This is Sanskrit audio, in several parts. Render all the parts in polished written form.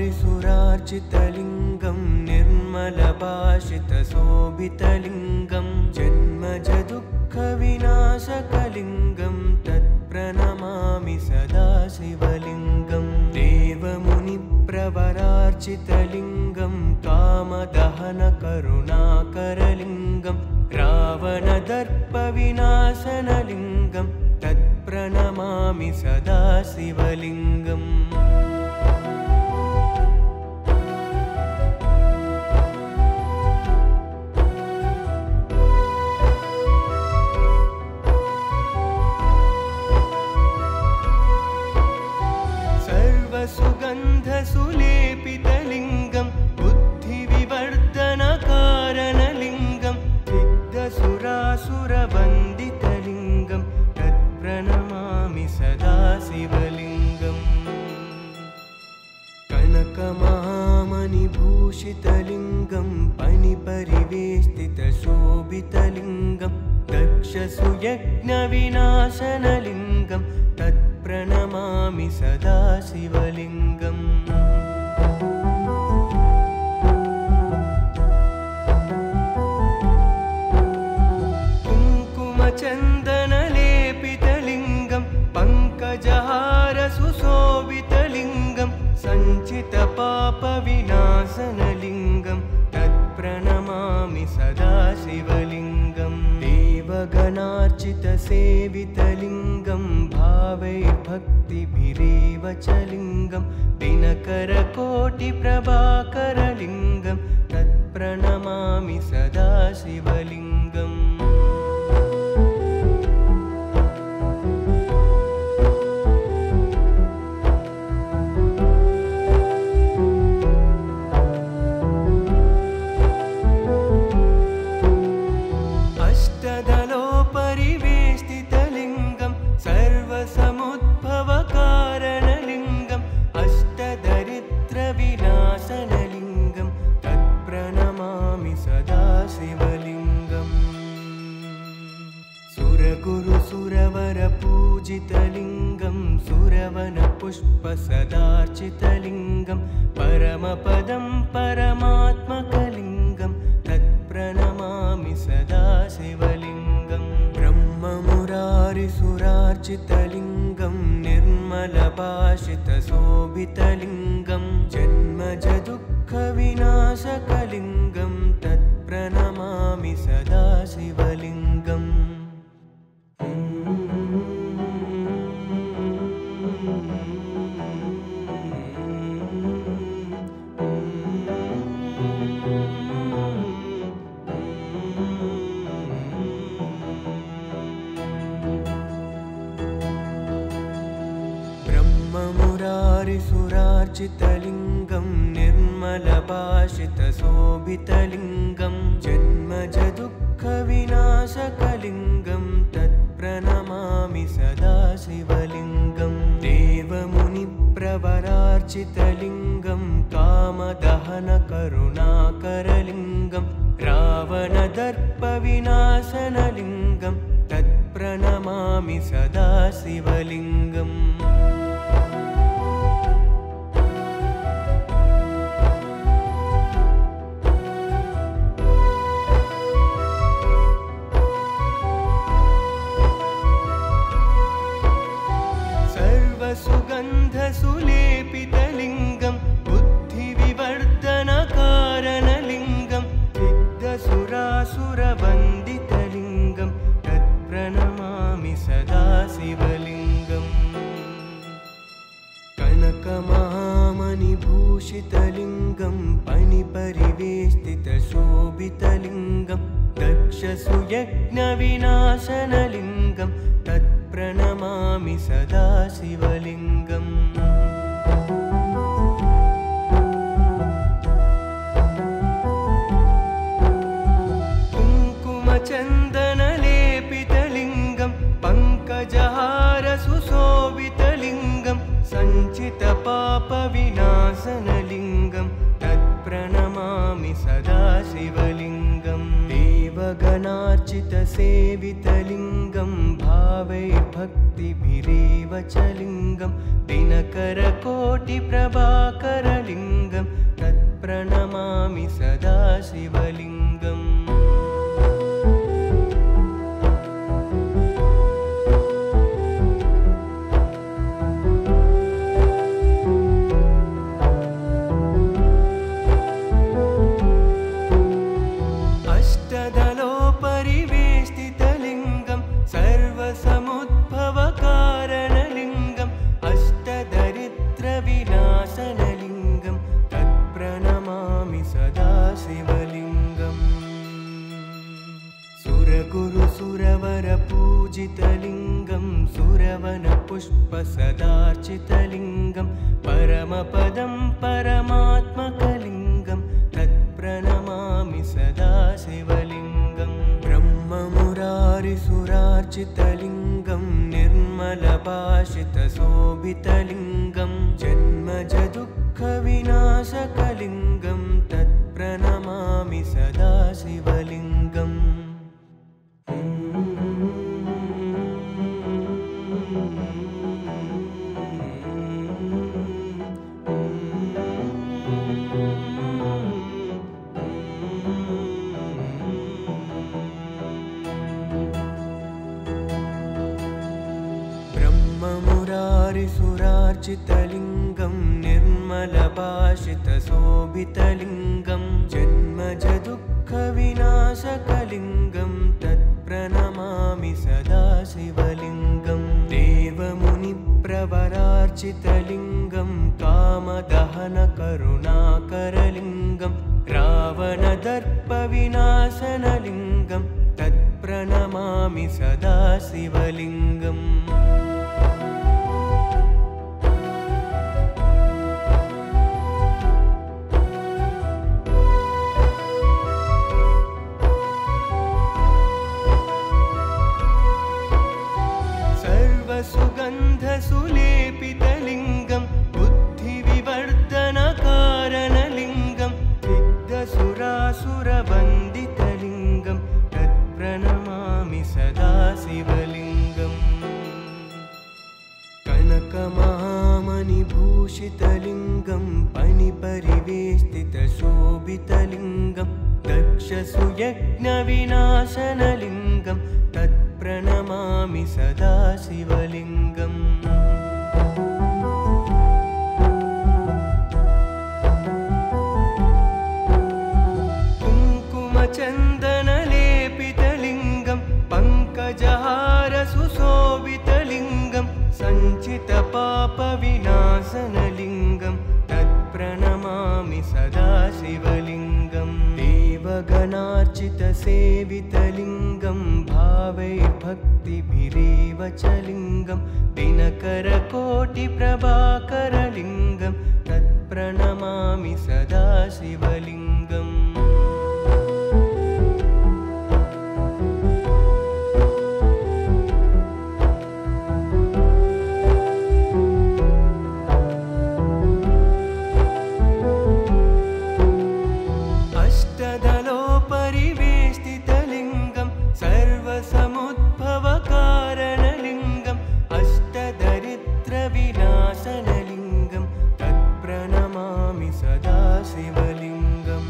ब्रह्ममुरारिसुरार्चितलिङ्गं निर्मलभाषितशोभितलिङ्गं जन्मजदुःखविनाशकलिङ्गं तत्प्रणमामि सदा शिवलिङ्गं देवमुनिप्रवरार्चितलिङ्गं कामदहनकरुणाकरलिङ्गं रावणदर्पविनाशनलिङ्गं तत्प्रणमामि सदा शिवलिङ्गम् सर्वसुगन्धसुलेपितलिङ्गं बुद्धिविवर्धनकारणलिङ्गं सिद्धसुरासुरवन्दितलिङ्गं तत्प्रणमामि सदा शिवलिङ्गम् कनकमहामणिभूषितलिङ्गं फणिपरिवेष्टितशोभितलिङ्गं दक्षसुयज्ञविनाशनलिङ्गं तत्प्रणमामि सदा शिवलिङ्गम् कुङ्कुमचन्दनलेपितलिङ्गं पङ्कजहारसुशोभितलिङ्गं सञ्चितपापविनाशनलिङ्गं तत्प्रणमामि सदा शिवलिङ्गम् देवगणार्चितसेवितलिङ्गं भावैर्भक्तिभिरेव च लिङ्गं दिनकरकोटिप्रभाकरलिङ्गं तत्प्रणमामि सदा शिवलिङ्गम् अष्टदलोपरिवेष्टितलिङ्गं सर्वसमुद्भवकारणलिङ्गम् अष्टदरिद्रविनाशनलिङ्गं तत्प्रणमामि सदा शिवलिङ्गम् सुरगुरुसुरवरपूजितलिङ्गं सुरवनपुष्पसदार्चितलिङ्गं परमपदं परमात्मकलिङ्गं तत्प्रणमामि सदा शिवलिङ्गं ब्रह्ममुरारिसुरार्चितलिङ्गं निर्मलभाषितशोभितलिङ्गं जन्मजदुःखविनाशकलिङ्गं तत्प्रणमामि सदा शिवलिङ्गम् ब्रह्ममुरारिसुरार्चितलिङ्गं निर्मलभाषितशोभितलिङ्गं जन्मजदुःखविनाशकलिङ्गं तत्प्रणमामि सदा शिवलिङ्गं देवमुनिप्रवरार्चितलिङ्गं कामदहनकरुणाकरलिङ्गं रावणदर्पविनाशनलिङ्गं तत्प्रणमामि सदा शिवलिङ्गम् सर्वसुगन्धसुलेपितलिङ्गं बुद्धिविवर्धनकारणलिङ्गं सिद्धसुरासुरवन्दितलिङ्गं तत्प्रणमामि सदा शिवलिङ्गम् कनकमहामणिभूषितलिङ्गं फणिपरिवेष्टितशोभितलिङ्गं दक्षसुयज्ञविनाशनलिङ्गं तत्प्रणमामि सदा शिवलिङ्गम् कुङ्कुमचन्दनलेपितलिङ्गं पङ्कजहारसुशोभितलिङ्गं सञ्चितपापविनाशनलिङ्गं तत्प्रणमामि सदा शिवलिङ्गं देवगणार्चितसेवितलिङ्गं भावैर्भक्तिभिरेव च लिङ्गं दिनकरकोटिप्रभाकरलिङ्गं तत्प्रणमामि सदा शिवलिङ्गम् अष्टदलोपरिवेष्टितलिङ्गं सर्वसमुद्भवकारणलिङ्गम् अष्टदरिद्रविनाशनलिङ्गं तत्प्रणमामि सदा शिवलिङ्गम् सुरगुरुसुरवरपूजितलिङ्गं सुरवनपुष्पसदार्चितलिङ्गं परमपदं परमात्मकलिङ्गं तत्प्रणमामि सदा शिवलिङ्गम् ब्रह्ममुरारिसुरार्चितलिङ्गं निर्मलभाषितशोभितलिङ्गं जन्मजदुःखविनाशकलिङ्गं तत्प्रणमामि सदा शिवलिङ्गम् ब्रह्ममुरारिसुरार्चितलिङ्गं निर्मलभाषितशोभितलिङ्गं जन्मजदुःखविनाशकलिङ्गं तत्प्रणमामि सदा शिवलिङ्गम् देवमुनिप्रवरार्चितलिङ्गं कामदहनकरुणाकरलिङ्गं रावणदर्पविनाशनलिङ्गं तत्प्रणमामि सदा शिवलिङ्गम् सर्वसुगन्धसुलेपितलिङ्गं बुद्धिविवर्धनकारणलिङ्गं सिद्धसुरासुरवन्दितलिङ्गं तत्प्रणमामि सदा शिवलिङ्गम् कनकमहामणिभूषितलिङ्गं पणिपरिवेष्टितशोभितलिङ्गं दक्षसुयज्ञविनाशनलिङ्गं तत्प्रणमामि सदा शिवलिङ्गम् कुङ्कुमचन्दनलेपितलिङ्गं पङ्कजहारसुशोभितलिङ्गं सञ्चितपापविनाशनलिङ्गं तत्प्रणमामि सदा शिवलिङ्गम् देवगणार्चितसेवितलिङ्गं भावैर्भक्तिभिरेव च लिङ्गं दिनकरकोटिप्रभाकरलिङ्गं तत्प्रणमामि सदा शिवलिङ्गम् अष्टदलोपरिवेष्टितलिङ्गं सर्वसमुद्भवकारणलिङ्गम् अष्टदरिद्रविनाशनलिङ्गं तत्प्रणमामि सदा शिवलिङ्गम्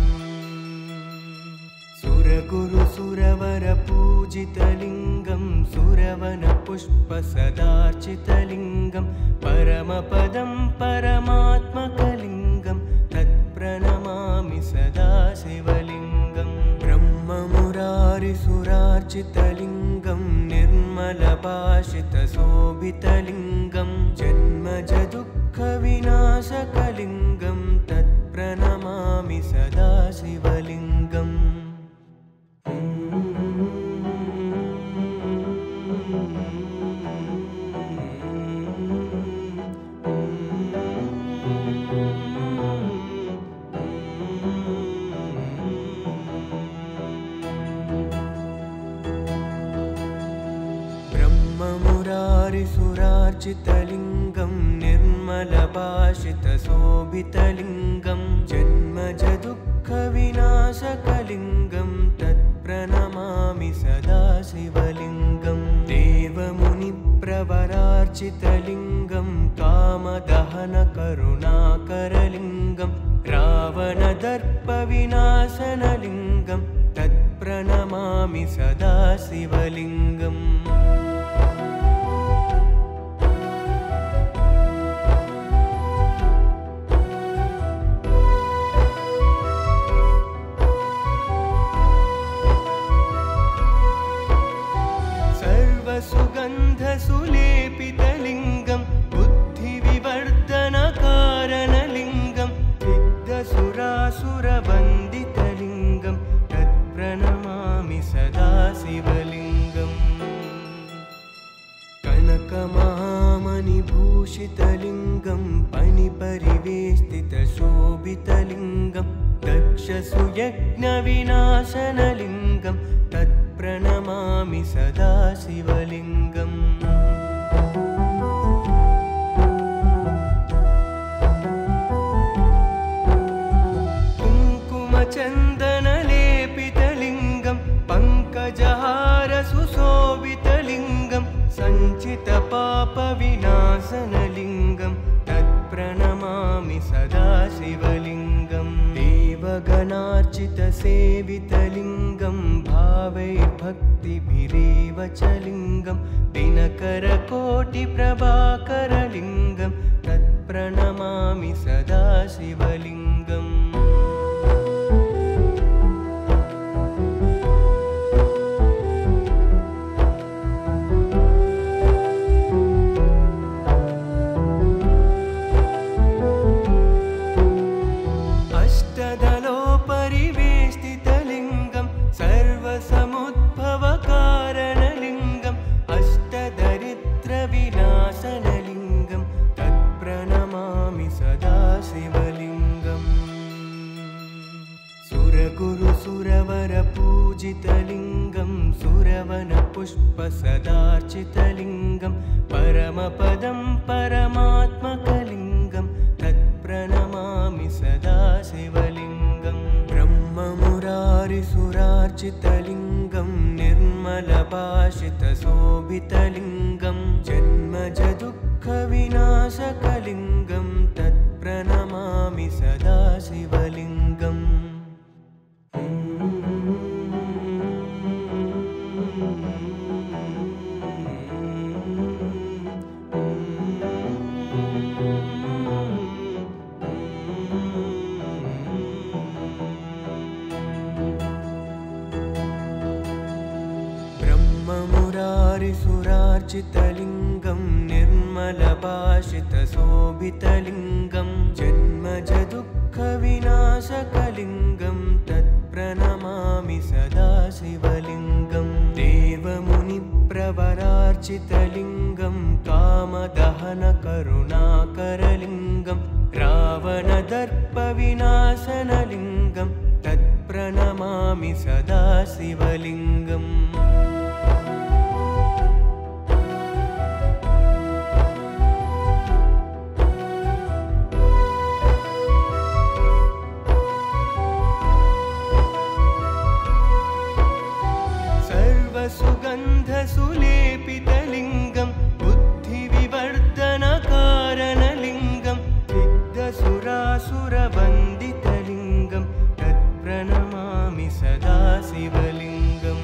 सुरगुरुसुरवरपूजितलिङ्गं सुरवनपुष्पसदार्चितलिङ्गं परमपदं परमात्मकलिङ्गं तत्प्रणमामि सदा शिवलिङ्गम् ब्रह्ममुरारिसुरार्चितलिङ्गं निर्मलभाषितशोभितलिङ्गं जन्मजदुःखविनाशकलिङ्गं तत्प्रणमामि सदा शिवलिङ्गम् ब्रह्ममुरारिसुरार्चितलिङ्गं निर्मलभाषितशोभितलिङ्गं जन्मजदुःखविनाशकलिङ्गं तत्प्रणमामि सदा शिवलिङ्गम् देवमुनि सर्वसुगन्धसुलेपितलिङ्गं कामदहनकरुणाकरलिङ्गं रावणदर्पविनाशनलिङ्गं तत्प्रणमामि सदा शिवलिङ्गम्। सर्वसुगन्धसुलेपितलिङ्गं बुद्धिविवर्धनकारणलिङ्गं सिद्धसुरासुरवन्दितलिङ्गं तत्प्रणमामि सदा शिवलिङ्गम्। कनकमहामणिभूषितलिङ्गं फणिपरिवेष्टितशोभितलिङ्गं दक्षसुयज्ञविनाशनलिङ्गं तत्प्रणमामि सदा शिवलिङ्गम्। कुङ्कुमचन्दनलेपितलिङ्गं पङ्कजहारसुशोभितलिङ्गं सञ्चितपापविनाशनलिङ्गं तत्प्रणमामि सदा शिवलिङ्गम्। देवगणार्चितसेवितलिङ्गं भावैर्भक्तिभिरेव च लिङ्गं दिनकरकोटिप्रभाकरलिङ्गं तत्प्रणमामि सदा शिवलिङ्गम्। अष्टदलोपरिवेष्टितलिङ्गं सर्वसमुद्भवकारणलिङ्गम् अष्टदरिद्रविनाशनलिङ्गं तत्प्रणमामि सदा शिवलिङ्गम्। सुरगुरुसुरवरपूजितलिङ्गं सुरवनपुष्पसदार्चितलिङ्गं परमपदं परमात्मकलिङ्गं तत्प्रणमामि सदा शिवलिङ्गम्। ब्रह्ममुरारिसुरार्चितलिङ्गं निर्मलभाषितशोभितलिङ्गं जन्मजदुःखविनाशकलिङ्गं तत्प्रणमामि सदा शिवलिङ्गम्। ब्रह्ममुरारिसुरार्चितलिङ्गं निर्मलभाषितशोभितलिङ्गं जन्मजदुःखविनाशकलिङ्गं तत्प्रणमामि सदा शिवलिङ्गम्। देवमुनिप्रवरार्चितलिङ्गं कामदहनकरुणाकरलिङ्गं रावणदर्पविनाशनलिङ्गं तत्प्रणमामि सदा शिवलिङ्गम्। सर्वसुगन्धसुलेपितलिङ्गं बुद्धिविवर्धनकारणलिङ्गं सिद्धसुरासुरवन्दितलिङ्गं तत्प्रणमामि सदा शिवलिङ्गम्।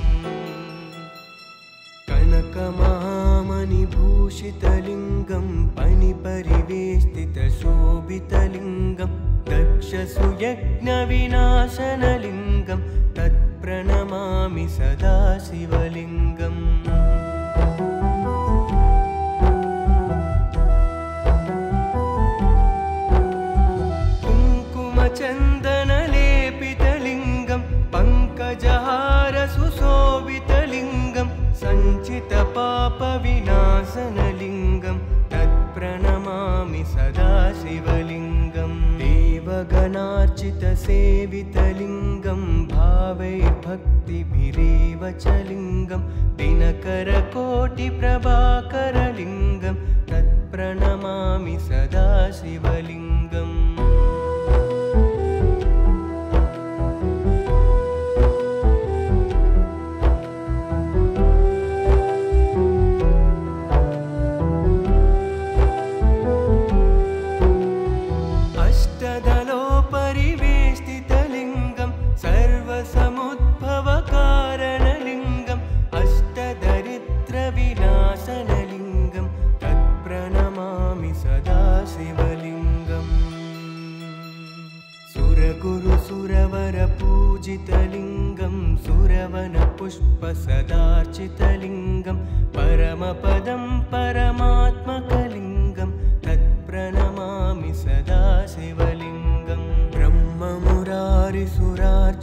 कनकमहामणिभूषितलिङ्गं फणिपरिवेष्टितशोभितलिङ्गं दक्षसुयज्ञविनाशनलिङ्गं तत्प्रणमामि सदा शिवलिङ्गम्। कुङ्कुमचन्दनलेपितलिङ्गं पङ्कजहारसुशोभितलिङ्गं सञ्चितपापविनाशनलिङ्गं तत्प्रणमामि सदा शिवलिङ्गम्। देवगणार्चितसेवितलिङ्गं भावैर्भक्तिभिरेव च लिङ्गं दिनकरकोटिप्रभाकरलिङ्गं तत्प्रणमामि सदा शिवलिङ्गम्।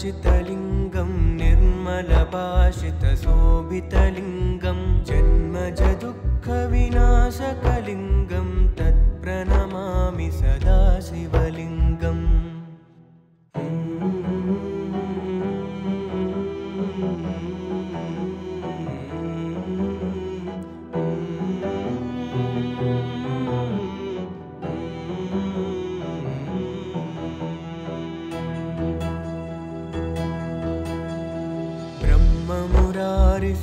सुरार्चितलिङ्गं निर्मलभाषितशोभितलिङ्गं जन्मजदुःखविनाशकलिङ्गं तत्प्रणमामि सदा शिवलिङ्गम्।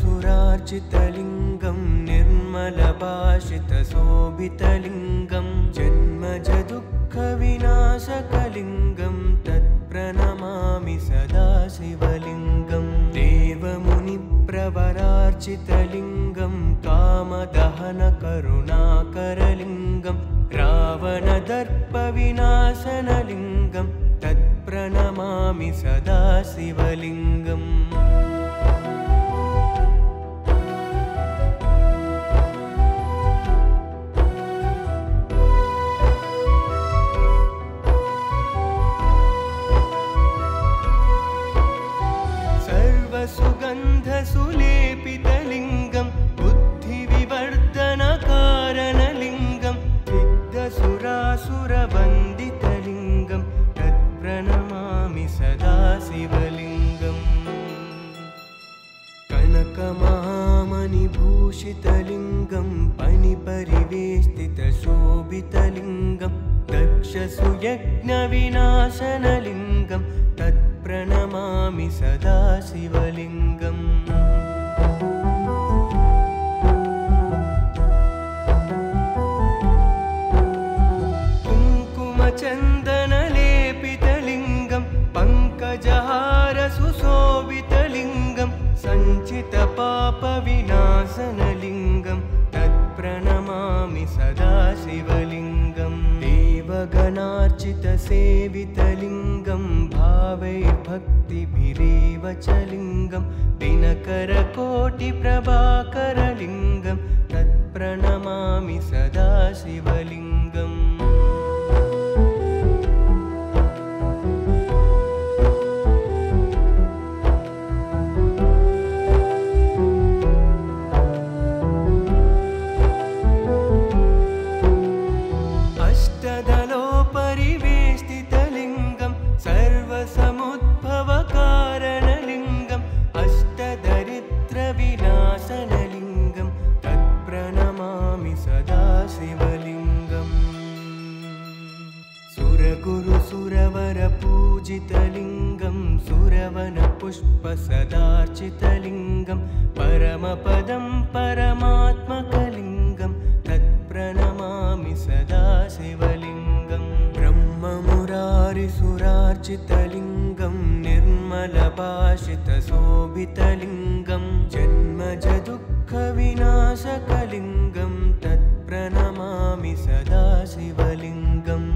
सुरार्चितलिङ्गं निर्मलभाषितशोभितलिङ्गं जन्मजदुःखविनाशकलिङ्गं तत्प्रणमामि सदा शिवलिङ्गं। देवमुनिप्रवरार्चितलिङ्गं कामदहनकरुणाकरलिङ्गं रावणदर्पविनाशनलिङ्गं तत्प्रणमामि सदा शिवलिङ्गम्। सुगन्धसुलेपितलिङ्गं बुद्धिविवर्धनकारणलिङ्गं सिद्धसुरासुरवन्दितलिङ्गं तत्प्रणमामि सदा शिवलिङ्गम्। कनकमहामणिभूषितलिङ्गं फणिपरिवेष्टितशोभितलिङ्गं दक्षसुयज्ञविनाशनलिङ्गं तत्प्रणमामि सदा शिवलिङ्गम्। कुङ्कुमचन्दनलेपितलिङ्गं पङ्कजहारसुशोभितलिङ्गं सञ्चितपापविनाशनलिङ्गं तत्प्रणमामि सदा शिवलिङ्गम्। देवगणार्चितसेवितलिङ्गं भावैर्भक्तिभिरेव च लिङ्गं दिनकरकोटिप्रभाकरलिङ्गं तत्प्रणमामि सदा शिवलिङ्गम्। अष्टदलोपरिवेष्टितलिङ्गं सर्वसमुद्भवकारणलिङ्गम् अष्टदरिद्रविनाशनलिङ्गं तत्प्रणमामि सदा शिवलिङ्गम्। सुरगुरुसुरवरपूजितलिङ्गं सुरवनपुष्पसदार्चितलिङ्गं परमपदं परमात्मकलिङ्गं तत्प्रणमामि सदा शिवलिङ्गम्। ब्रह्ममुरारिसुरार्चितलिङ्गं निर्मलभाषितशोभितलिङ्गं जन्मजदुःखविनाशकलिङ्गं तत्प्रणमामि सदा शिवलिङ्गम्।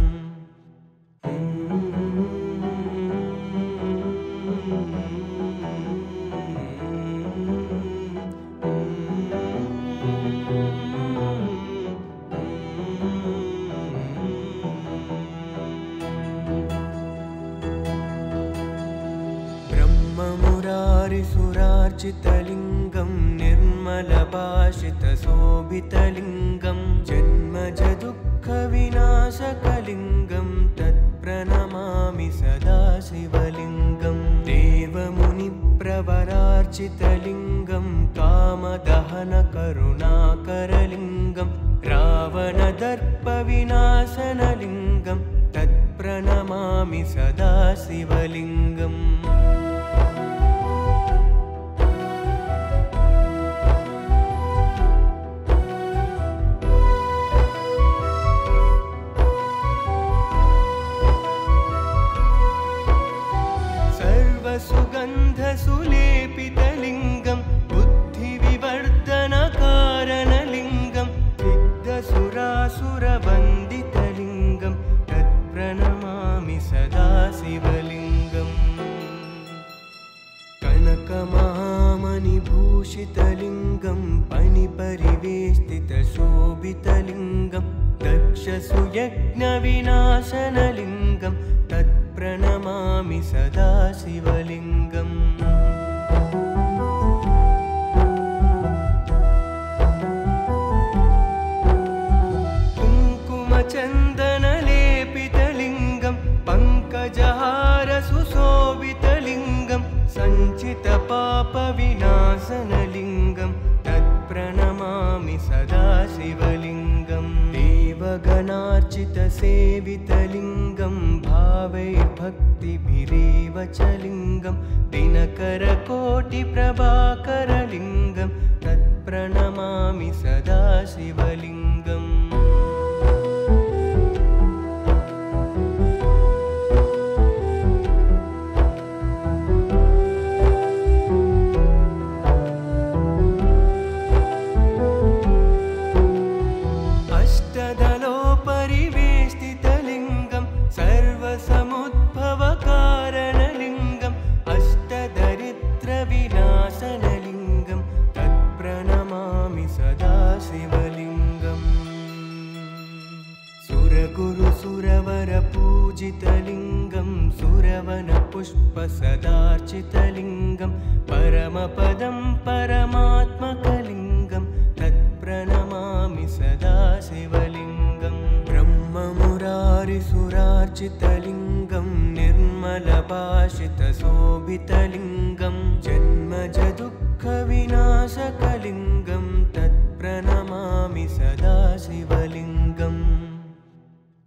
सुरार्चितलिङ्गं निर्मलभाषितशोभितलिङ्गं जन्मजदुःखविनाशकलिङ्गं तत्प्रणमामि सदा शिवलिङ्गम्। देवमुनिप्रवरार्चितलिङ्गं कामदहनकरुणाकरलिङ्गं रावणदर्पविनाशनलिङ्गं तत्प्रणमामि सदा शिवलिङ्गम्। सुगन्धसुलेपितलिङ्गं बुद्धिविवर्धनकारणलिङ्गं सिद्धसुरासुरवन्दितलिङ्गं तत्प्रणमामि सदा शिवलिङ्गम्। कनकमहामणिभूषितलिङ्गं फणिपरिवेष्टितशोभितलिङ्गं दक्षसुयज्ञविनाशनलिङ्गं तत् तत्प्रणमामि सदा शिवलिङ्गम् कुङ्कुमचन्दनलेपितलिङ्गं पङ्कजहारसुशोभितलिङ्गं सञ्चितपापविनाशनलिङ्गं तत्प्रणमामि सदा शिवलिङ्गम् देवगणार्चितसेवितलिङ्गं भावैर्भक्तिभिरेव च लिङ्गं दिनकरकोटिप्रभाकरलिङ्गं तत्प्रणमामि सदा शिवलिङ्गम् अष्टदलोपरिवेष्टितलिङ्गं सर्वसमुद्भवकारणलिङ्गम् अष्टदरिद्रविनाशनलिङ्गं तत्प्रणमामि सदा शिवलिङ्गम् सुरगुरुसुरवरपूजितलिङ्गं सुरवनपुष्पसदार्चितलिङ्गं परमपदं परमात्मकलिङ्गं तत्प्रणमामि सदा शिवलिङ्गम् ब्रह्ममुरारिसुरार्चितलिङ्गं निर्मलभाषितशोभितलिङ्गं